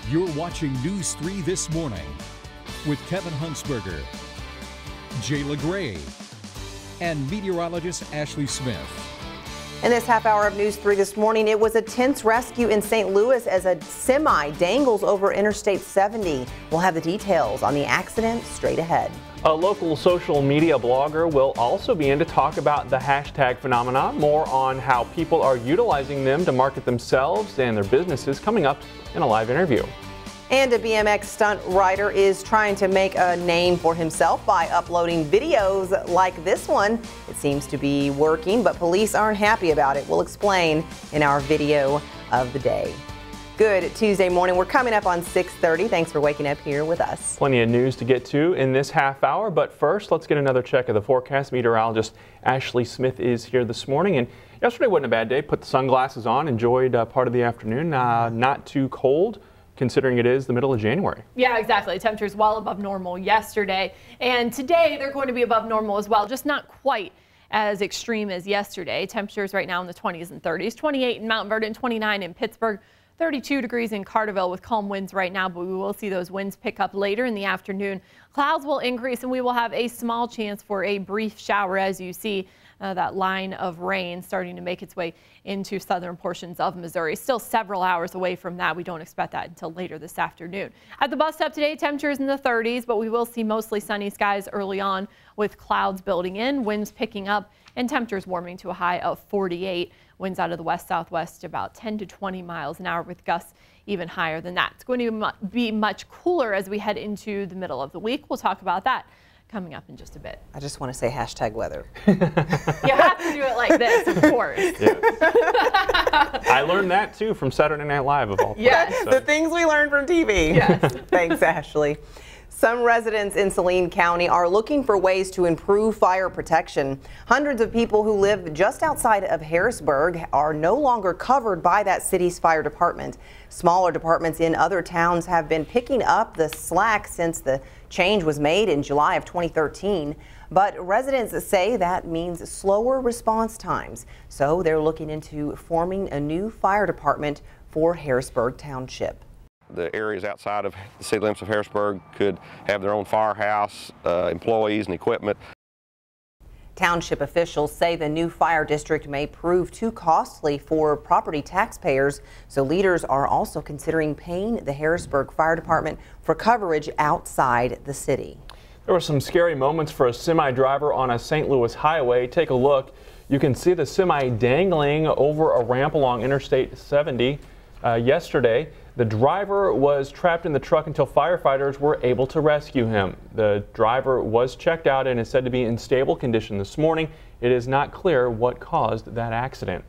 You're watching News 3 This Morning with Kevin Huntsberger, Jayla Gray, and meteorologist Ashley Smith. In this half hour of News 3 This Morning, it was a tense rescue in St. Louis as a semi dangles over Interstate 70. We'll have the details on the accident straight ahead. A local social media blogger will also be in to talk about the hashtag phenomenon, more on how people are utilizing them to market themselves and their businesses, coming up in a live interview. And a BMX stunt rider is trying to make a name for himself by uploading videos like this one. It seems to be working, but police aren't happy about it. We'll explain in our video of the day. Good Tuesday morning. We're coming up on 6:30. Thanks for waking up here with us. Plenty of news to get to in this half hour, but first let's get another check of the forecast. Meteorologist Ashley Smith is here this morning, and yesterday wasn't a bad day. Put the sunglasses on, enjoyed part of the afternoon. Not too cold, considering it is the middle of January. Yeah, exactly. Temperatures well above normal yesterday, and today they're going to be above normal as well, just not quite as extreme as yesterday. Temperatures right now in the 20s and 30s, 28 in Mount Vernon, 29 in Pittsburgh, 32 degrees in Carterville with calm winds right now, but we will see those winds pick up later in the afternoon. Clouds will increase and we will have a small chance for a brief shower as you see that line of rain starting to make its way into southern portions of Missouri. Still several hours away from that. We don't expect that until later this afternoon. At the bus stop today, temperatures in the 30s, but we will see mostly sunny skies early on with clouds building in, winds picking up, and temperatures warming to a high of 48. Winds out of the west-southwest about 10 to 20 miles an hour with gusts even higher than that. It's going to be much cooler as we head into the middle of the week. We'll talk about that coming up in just a bit. I just want to say hashtag weather. You have to do it like this, of course. Yeah. I learned that too from Saturday Night Live of all places. Yes, so. The things we learned from TV. Yes. Thanks, Ashley. Some residents in Saline County are looking for ways to improve fire protection. Hundreds of people who live just outside of Harrisburg are no longer covered by that city's fire department. Smaller departments in other towns have been picking up the slack since the change was made in July of 2013. But residents say that means slower response times. So they're looking into forming a new fire department for Harrisburg Township. The areas outside of the city limits of Harrisburg could have their own firehouse, employees and equipment. Township officials say the new fire district may prove too costly for property taxpayers, so leaders are also considering paying the Harrisburg Fire Department for coverage outside the city. There were some scary moments for a semi driver on a St. Louis highway. Take a look. You can see the semi dangling over a ramp along Interstate 70 yesterday. The driver was trapped in the truck until firefighters were able to rescue him. The driver was checked out and is said to be in stable condition this morning. It is not clear what caused that accident.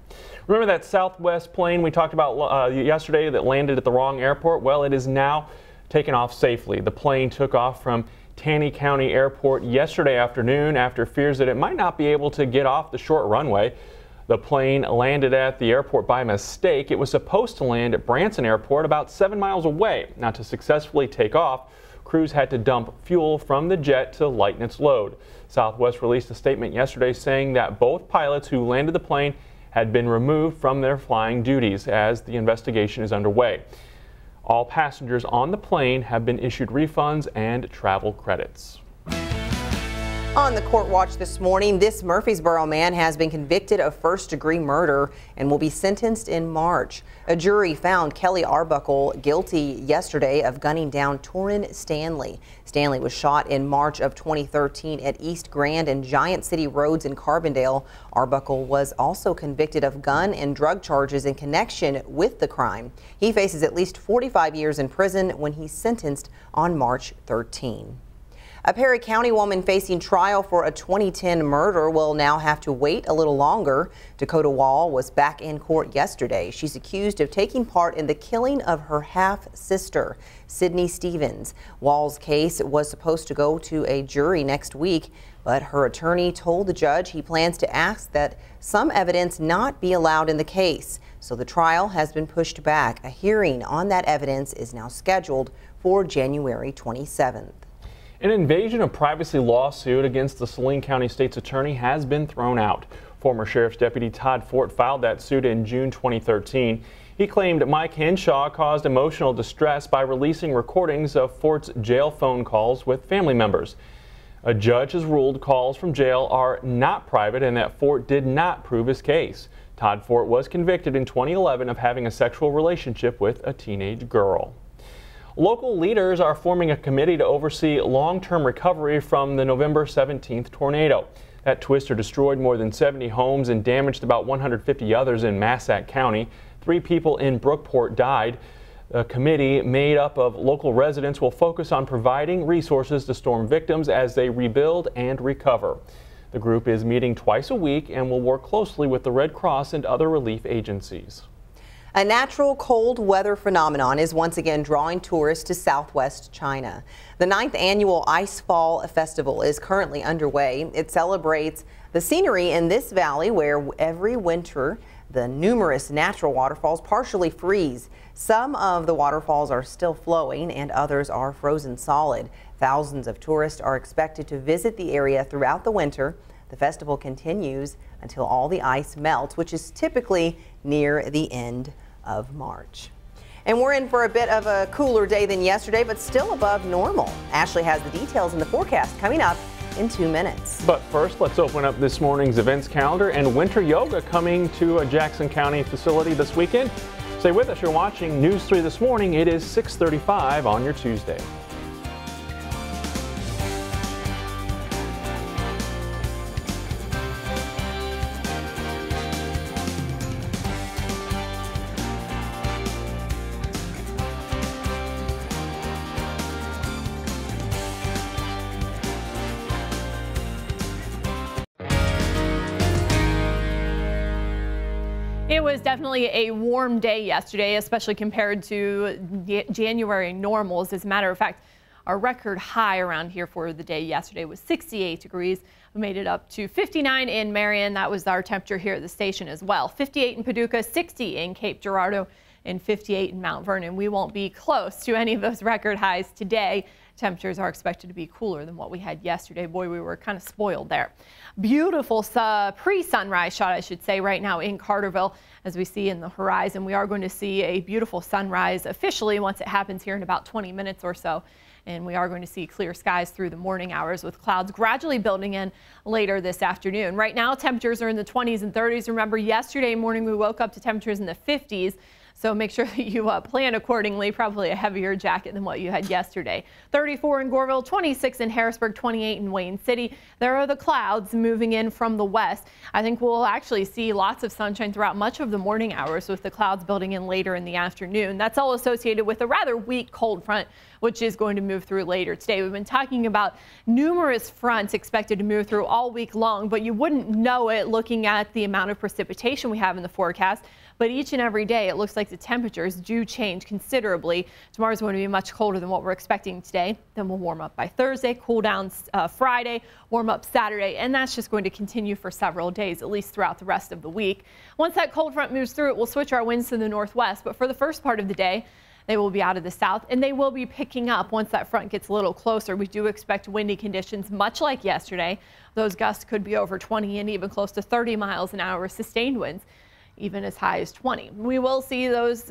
Remember that Southwest plane we talked about yesterday that landed at the wrong airport? Well, it is now taken off safely. The plane took off from Taney County Airport yesterday afternoon after fears that it might not be able to get off the short runway. The plane landed at the airport by mistake. It was supposed to land at Branson Airport about 7 miles away. Now, to successfully take off, crews had to dump fuel from the jet to lighten its load. Southwest released a statement yesterday saying that both pilots who landed the plane had been removed from their flying duties as the investigation is underway. All passengers on the plane have been issued refunds and travel credits. On the court watch this morning, this Murfreesboro man has been convicted of first-degree murder and will be sentenced in March. A jury found Kelly Arbuckle guilty yesterday of gunning down Torrin Stanley. Stanley was shot in March of 2013 at East Grand and Giant City Roads in Carbondale. Arbuckle was also convicted of gun and drug charges in connection with the crime. He faces at least 45 years in prison when he's sentenced on March 13. A Perry County woman facing trial for a 2010 murder will now have to wait a little longer. Dakota Wall was back in court yesterday. She's accused of taking part in the killing of her half-sister, Sydney Stevens. Wall's case was supposed to go to a jury next week, but her attorney told the judge he plans to ask that some evidence not be allowed in the case. So the trial has been pushed back. A hearing on that evidence is now scheduled for January 27th. An invasion of privacy lawsuit against the Saline County State's attorney has been thrown out. Former Sheriff's Deputy Todd Fort filed that suit in June 2013. He claimed Mike Henshaw caused emotional distress by releasing recordings of Fort's jail phone calls with family members. A judge has ruled calls from jail are not private and that Fort did not prove his case. Todd Fort was convicted in 2011 of having a sexual relationship with a teenage girl. Local leaders are forming a committee to oversee long-term recovery from the November 17th tornado. That twister destroyed more than 70 homes and damaged about 150 others in Massac County. 3 people in Brookport died. A committee made up of local residents will focus on providing resources to storm victims as they rebuild and recover. The group is meeting twice a week and will work closely with the Red Cross and other relief agencies. A natural cold weather phenomenon is once again drawing tourists to southwest China. The 9th annual Ice Fall Festival is currently underway. It celebrates the scenery in this valley where every winter the numerous natural waterfalls partially freeze. Some of the waterfalls are still flowing and others are frozen solid. Thousands of tourists are expected to visit the area throughout the winter. The festival continues until all the ice melts, which is typically near the end of March. And we're in for a bit of a cooler day than yesterday, but still above normal. Ashley has the details in the forecast coming up in 2 minutes. But first, let's open up this morning's events calendar and winter yoga coming to a Jackson County facility this weekend. Stay with us. You're watching News 3 this morning. It is 6:35 on your Tuesday. It was definitely a warm day yesterday, especially compared to January normals. As a matter of fact, our record high around here for the day yesterday was 68 degrees. We made it up to 59 in Marion. That was our temperature here at the station as well. 58 in Paducah, 60 in Cape Girardeau, and 58 in Mount Vernon. We won't be close to any of those record highs today. Temperatures are expected to be cooler than what we had yesterday. Boy, we were kind of spoiled there. Beautiful pre-sunrise shot, I should say, right now in Carterville. As we see in the horizon, we are going to see a beautiful sunrise officially once it happens here in about 20 minutes or so. And we are going to see clear skies through the morning hours with clouds gradually building in later this afternoon. Right now, temperatures are in the 20s and 30s. Remember, yesterday morning we woke up to temperatures in the 50s. So make sure that you plan accordingly, probably a heavier jacket than what you had yesterday. 34 in Goreville, 26 in Harrisburg, 28 in Wayne City. There are the clouds moving in from the west. I think we'll actually see lots of sunshine throughout much of the morning hours with the clouds building in later in the afternoon. That's all associated with a rather weak cold front, which is going to move through later today. We've been talking about numerous fronts expected to move through all week long, but you wouldn't know it looking at the amount of precipitation we have in the forecast. But each and every day, it looks like the temperatures do change considerably. Tomorrow's going to be much colder than what we're expecting today. Then we'll warm up by Thursday, cool down Friday, warm up Saturday, and that's just going to continue for several days, at least throughout the rest of the week. Once that cold front moves through, it will switch our winds to the northwest. But for the first part of the day, they will be out of the south, and they will be picking up once that front gets a little closer. We do expect windy conditions much like yesterday. Those gusts could be over 20 and even close to 30 miles an hour sustained winds, even as high as 20. We will see those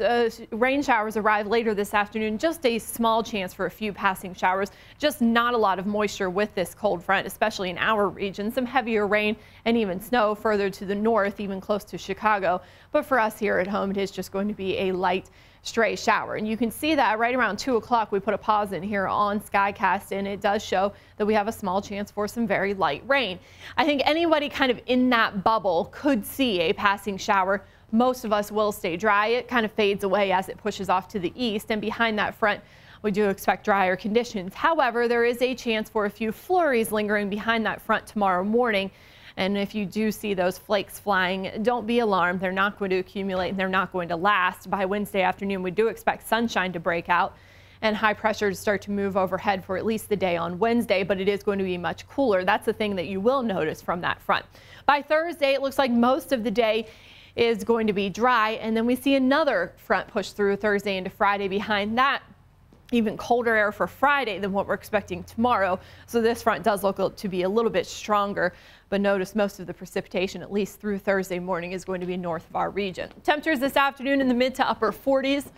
rain showers arrive later this afternoon. Just a small chance for a few passing showers. Just not a lot of moisture with this cold front, especially in our region. Some heavier rain and even snow further to the north, even close to Chicago. But for us here at home, it is just going to be a light stray shower. And you can see that right around 2 o'clock, we put a pause in here on Skycast, and it does show that we have a small chance for some very light rain. I think anybody kind of in that bubble could see a passing shower. Most of us will stay dry. It kind of fades away as it pushes off to the east, and behind that front, we do expect drier conditions. However, there is a chance for a few flurries lingering behind that front tomorrow morning. And if you do see those flakes flying, don't be alarmed. They're not going to accumulate and they're not going to last. By Wednesday afternoon, we do expect sunshine to break out and high pressure to start to move overhead for at least the day on Wednesday, but it is going to be much cooler. That's the thing that you will notice from that front. By Thursday, it looks like most of the day is going to be dry, and then we see another front push through Thursday into Friday behind that. even colder air for Friday than what we're expecting tomorrow. So this front does look to be a little bit stronger. But notice most of the precipitation, at least through Thursday morning, is going to be north of our region. Temperatures this afternoon in the mid to upper 40s.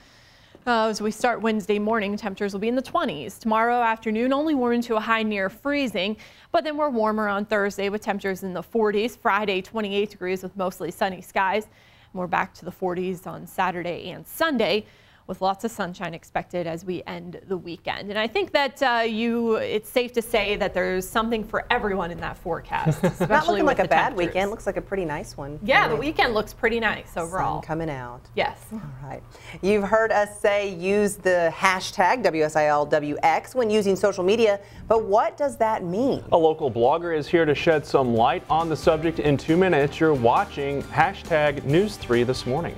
As we start Wednesday morning, temperatures will be in the 20s. Tomorrow afternoon, only warming to a high near freezing, but then we're warmer on Thursday with temperatures in the 40s. Friday, 28 degrees with mostly sunny skies. And we're back to the 40s on Saturday and Sunday, with lots of sunshine expected as we end the weekend. And I think that it's safe to say that there's something for everyone in that forecast. Not looking like a bad weekend. Looks like a pretty nice one. Yeah, the weekend looks pretty nice overall. Sun coming out. Yes. All right. You've heard us say use the hashtag WSILWX when using social media, but what does that mean? A local blogger is here to shed some light on the subject in 2 minutes. You're watching hashtag News 3 this morning.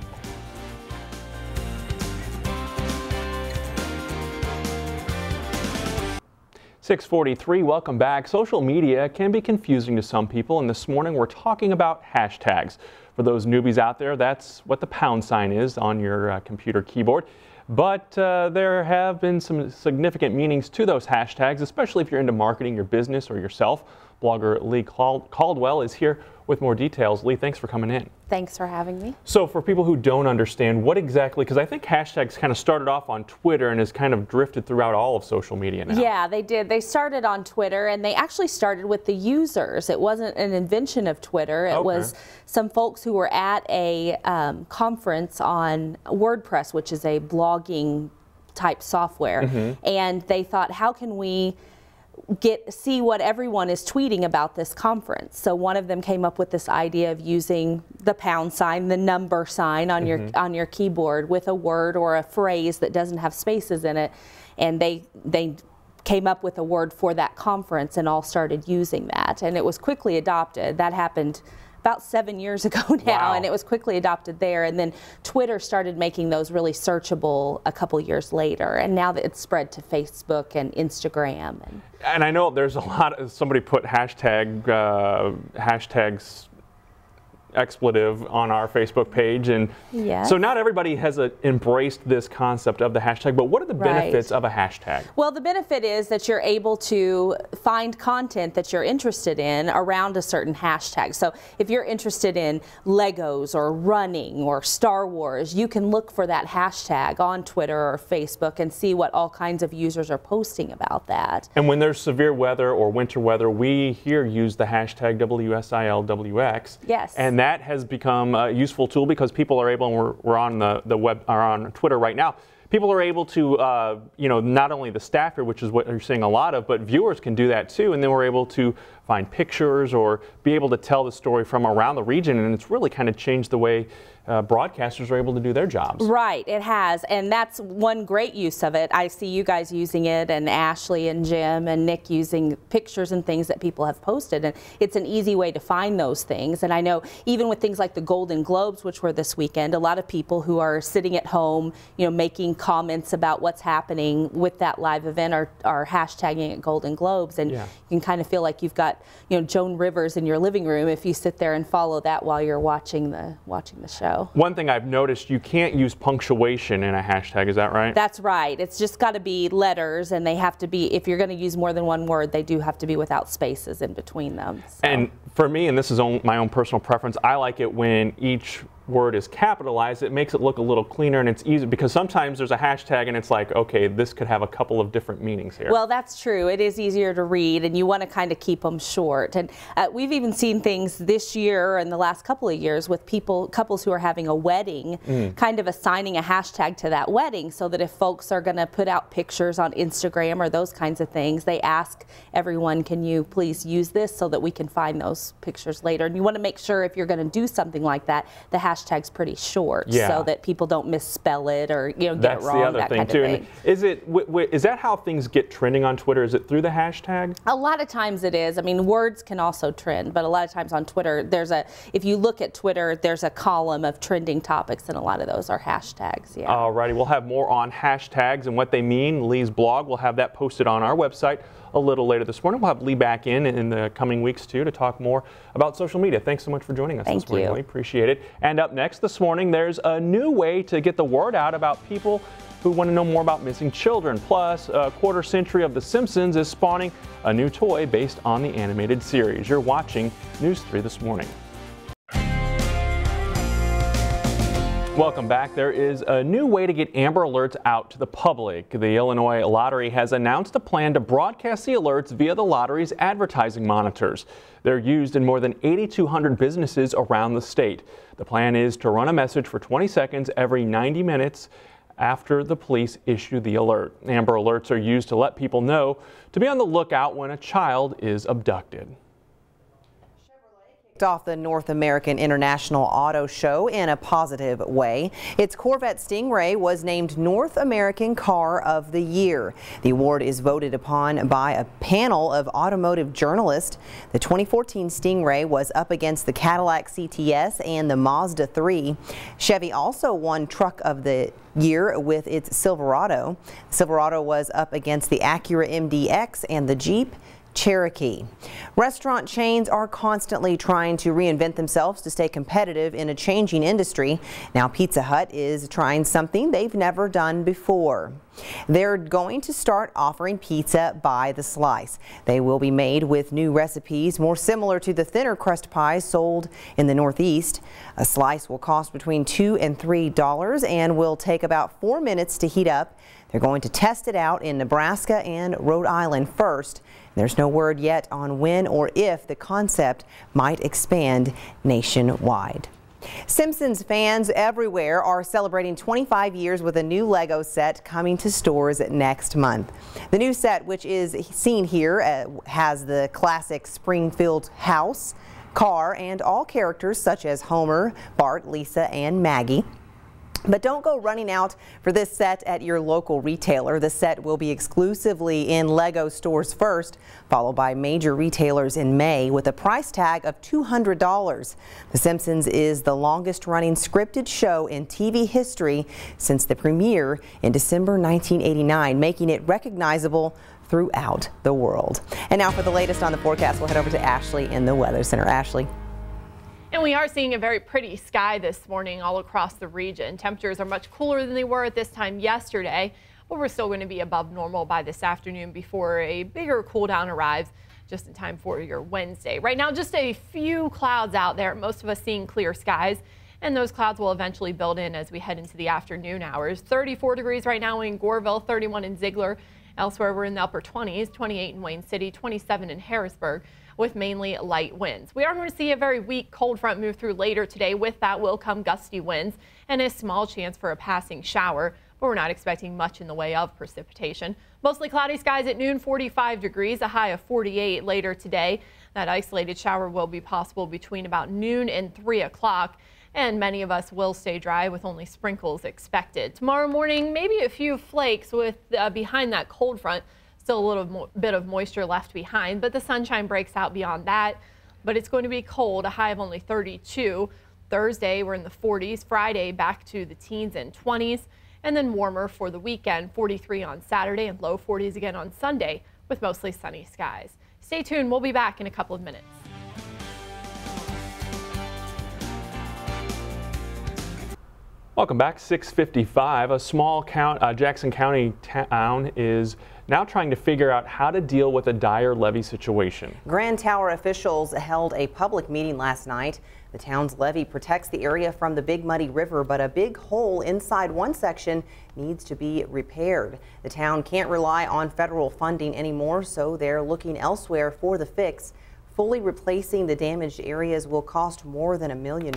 6:43, welcome back. Social media can be confusing to some people, and this morning we're talking about hashtags. For those newbies out there, that's what the pound sign is on your computer keyboard. But there have been some significant meanings to those hashtags, especially if you're into marketing your business or yourself. Blogger Lee Caldwell is here with more details. Lee, thanks for coming in. Thanks for having me. So for people who don't understand, what exactly, because I think hashtags kind of started off on Twitter and has kind of drifted throughout all of social media now. Yeah, they did. They started on Twitter, and they actually started with the users. It wasn't an invention of Twitter. It was some folks who were at a conference on WordPress, which is a blogging type software. And they thought, how can we see what everyone is tweeting about this conference? So one of them came up with this idea of using the pound sign, the number sign on your keyboard with a word or a phrase that doesn't have spaces in it, and they came up with a word for that conference and all started using that, and it was quickly adopted. That happened about 7 years ago now, and it was quickly adopted there. And then Twitter started making those really searchable a couple years later, and now that it's spread to Facebook and Instagram. And I know there's a lot of, somebody put hashtags expletive on our Facebook page, and so not everybody has embraced this concept of the hashtag, but what are the benefits of a hashtag? Well, the benefit is that you're able to find content that you're interested in around a certain hashtag. So if you're interested in Legos or running or Star Wars, you can look for that hashtag on Twitter or Facebook and see what all kinds of users are posting about that. And when there's severe weather or winter weather, we here use the hashtag WSILWX. Yes. And that has become a useful tool because people are able, and we're on the web, or on Twitter right now, people are able to, you know, not only the staff here, which is what you're seeing a lot of, but viewers can do that too, and then we're able to find pictures or be able to tell the story from around the region, and it's really kind of changed the way broadcasters are able to do their jobs. Right, it has, and that's one great use of it. I see you guys using it, and Ashley and Jim and Nick using pictures and things that people have posted, and it's an easy way to find those things. And I know even with things like the Golden Globes, which were this weekend, a lot of people who are sitting at home, you know, making comments about what's happening with that live event are hashtagging it Golden Globes, and you can kind of feel like you've got, you know, Joan Rivers in your living room if you sit there and follow that while you're watching the show. One thing I've noticed, you can't use punctuation in a hashtag, is that right? That's right. It's just got to be letters, and they have to be, if you're going to use more than one word, they do have to be without spaces in between them. So. And for me, and this is my own personal preference, I like it when each word is capitalized. It makes it look a little cleaner, and it's easy because sometimes there's a hashtag and it's like, okay, this could have a couple of different meanings here. Well, that's true. It is easier to read, and you want to kind of keep them short. And we've even seen things this year and the last couple of years with couples who are having a wedding, kind of assigning a hashtag to that wedding, so that if folks are going to put out pictures on Instagram or those kinds of things, they ask everyone, can you please use this so that we can find those pictures later. And you want to make sure if you're going to do something like that, the hashtag's pretty short, so that people don't misspell it or, you know, get it wrong. That's the other thing too. And is that how things get trending on Twitter? Is it through the hashtag? A lot of times it is. I mean, words can also trend, but a lot of times on Twitter, if you look at Twitter, there's a column of trending topics, and a lot of those are hashtags. Yeah. Alrighty, we'll have more on hashtags and what they mean. Lee's blog, we'll have that posted on our website a little later this morning. We'll have Lee back in the coming weeks too to talk more about social media. Thanks so much for joining us this morning, Lee. Appreciate it. And up next this morning, there's a new way to get the word out about people who want to know more about missing children. Plus, a quarter century of The Simpsons is spawning a new toy based on the animated series. You're watching News 3 this morning. Welcome back. There is a new way to get Amber Alerts out to the public. The Illinois Lottery has announced a plan to broadcast the alerts via the lottery's advertising monitors. They're used in more than 8,200 businesses around the state. The plan is to run a message for 20 seconds every 90 minutes after the police issue the alert. Amber Alerts are used to let people know to be on the lookout when a child is abducted. Off the North American International Auto Show in a positive way. Its Corvette Stingray was named North American Car of the Year. The award is voted upon by a panel of automotive journalists. The 2014 Stingray was up against the Cadillac CTS and the Mazda 3. Chevy also won Truck of the Year with its Silverado. Silverado was up against the Acura MDX and the Jeep Cherokee. Restaurant chains are constantly trying to reinvent themselves to stay competitive in a changing industry. Now Pizza Hut is trying something they've never done before. They're going to start offering pizza by the slice. They will be made with new recipes more similar to the thinner crust pies sold in the Northeast. A slice will cost between $2 and $3 and will take about 4 minutes to heat up. They're going to test it out in Nebraska and Rhode Island first. There's no word yet on when or if the concept might expand nationwide. Simpsons fans everywhere are celebrating 25 years with a new Lego set coming to stores next month. The new set, which is seen here, has the classic Springfield house, car, and all characters such as Homer, Bart, Lisa, and Maggie. But don't go running out for this set at your local retailer. The set will be exclusively in Lego stores first, followed by major retailers in May with a price tag of $200. The Simpsons is the longest running scripted show in TV history since the premiere in December 1989, making it recognizable throughout the world. And now for the latest on the forecast, we'll head over to Ashley in the Weather Center. Ashley. And we are seeing a very pretty sky this morning all across the region. Temperatures are much cooler than they were at this time yesterday, but we're still going to be above normal by this afternoon before a bigger cool down arrives just in time for your Wednesday. Right now, just a few clouds out there, most of us seeing clear skies, and those clouds will eventually build in as we head into the afternoon hours. 34 degrees right now in Goreville, 31 in Ziegler. Elsewhere, we're in the upper 20s, 28 in Wayne City, 27 in Harrisburg, with mainly light winds. We are going to see a very weak cold front move through later today. With that will come gusty winds and a small chance for a passing shower, but we're not expecting much in the way of precipitation. Mostly cloudy skies at noon, 45 degrees, a high of 48 later today. That isolated shower will be possible between about noon and 3 o'clock. And many of us will stay dry with only sprinkles expected. Tomorrow morning, maybe a few flakes with behind that cold front. Still a little bit of moisture left behind, but the sunshine breaks out beyond that. But it's going to be cold, a high of only 32. Thursday, we're in the 40s. Friday, back to the teens and 20s. And then warmer for the weekend, 43 on Saturday and low 40s again on Sunday with mostly sunny skies. Stay tuned. We'll be back in a couple of minutes. Welcome back. 6:55. A small Jackson County town is now trying to figure out how to deal with a dire levee situation. Grand Tower officials held a public meeting last night. The town's levee protects the area from the Big Muddy River, but a big hole inside one section needs to be repaired. The town can't rely on federal funding anymore, so they're looking elsewhere for the fix. Fully replacing the damaged areas will cost more than $1 million,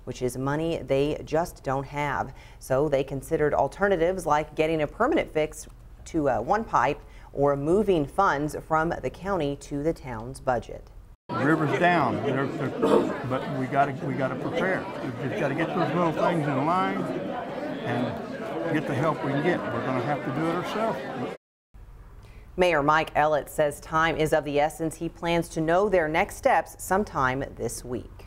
which is money they just don't have. So they considered alternatives like getting a permanent fix to one pipe or moving funds from the county to the town's budget. The river's down, but we got to prepare. We just got to get those little things in line and get the help we can get. We're going to have to do it ourselves. Mayor Mike Ellett says time is of the essence. He plans to know their next steps sometime this week.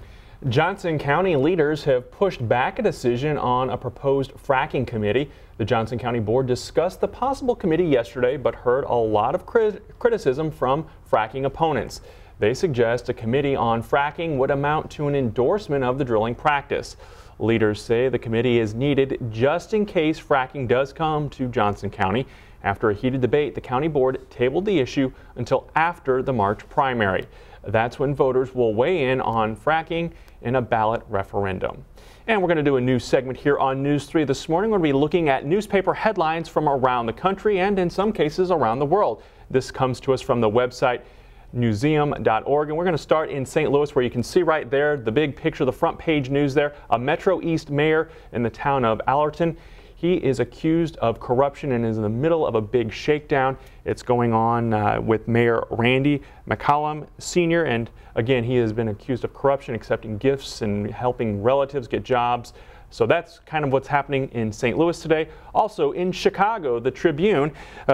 Johnson County leaders have pushed back a decision on a proposed fracking committee. The Johnson County Board discussed the possible committee yesterday, but heard a lot of criticism from fracking opponents. They suggest a committee on fracking would amount to an endorsement of the drilling practice. Leaders say the committee is needed just in case fracking does come to Johnson County. After a heated debate, the county board tabled the issue until after the March primary. That's when voters will weigh in on fracking in a ballot referendum. And we're going to do a new segment here on News 3 this morning. We're going to be looking at newspaper headlines from around the country and in some cases around the world. This comes to us from the website newseum.org, and we're going to start in St. Louis, where you can see right there the big picture, the front page news there. A Metro East mayor in the town of Allerton. He is accused of corruption and is in the middle of a big shakedown. It's going on with Mayor Randy McCollum Sr. And again, he has been accused of corruption, accepting gifts and helping relatives get jobs. So that's kind of what's happening in St. Louis today. Also in Chicago, the Tribune,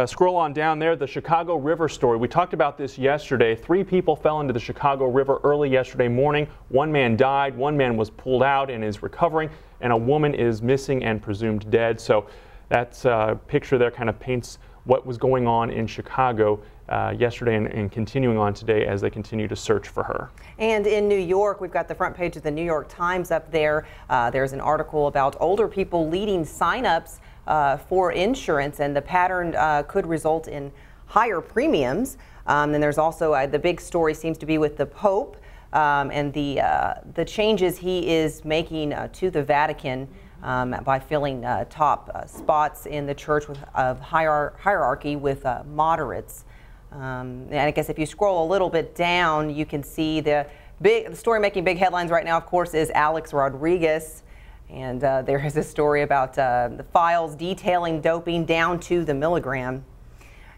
scroll on down there, the Chicago River story. We talked about this yesterday. 3 people fell into the Chicago River early yesterday morning. 1 man died, 1 man was pulled out and is recovering, and a woman is missing and presumed dead. So that's a picture there kind of paints what was going on in Chicago yesterday and continuing on today as they continue to search for her. And in New York, we've got the front page of the New York Times up there. There's an article about older people leading signups for insurance, and the pattern could result in higher premiums. And there's also the big story seems to be with the Pope and the changes he is making to the Vatican by filling top spots in the church of hierarchy with moderates. And I guess if you scroll a little bit down, you can see the story making big headlines right now, of course, is Alex Rodriguez. And there is a story about the files detailing doping down to the milligram.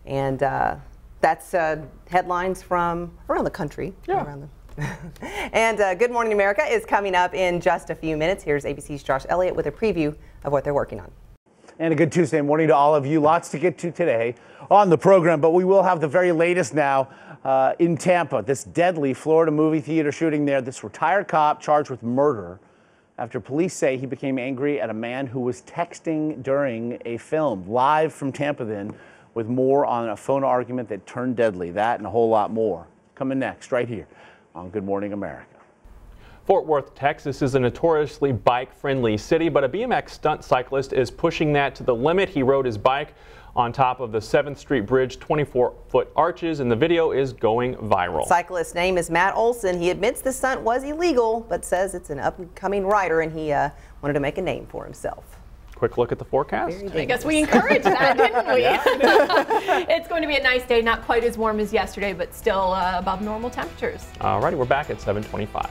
And that's headlines from around the country. Yeah. And Good Morning America is coming up in just a few minutes. Here's ABC's Josh Elliott with a preview of what they're working on. And a good Tuesday morning to all of you. Lots to get to today on the program, but we will have the very latest now in Tampa. This deadly Florida movie theater shooting there. This retired cop charged with murder after police say he became angry at a man who was texting during a film. Live from Tampa then, with more on a phone argument that turned deadly. That and a whole lot more coming next right here on Good Morning America. Fort Worth, Texas is a notoriously bike-friendly city, but a BMX stunt cyclist is pushing that to the limit. He rode his bike on top of the 7th Street Bridge, 24-foot arches, and the video is going viral. Cyclist's name is Matt Olson. He admits the stunt was illegal, but says it's an up-and-coming rider, and he wanted to make a name for himself. Quick look at the forecast. I guess we encouraged that, didn't we? It's going to be a nice day, not quite as warm as yesterday, but still above normal temperatures. All righty, we're back at 7:25.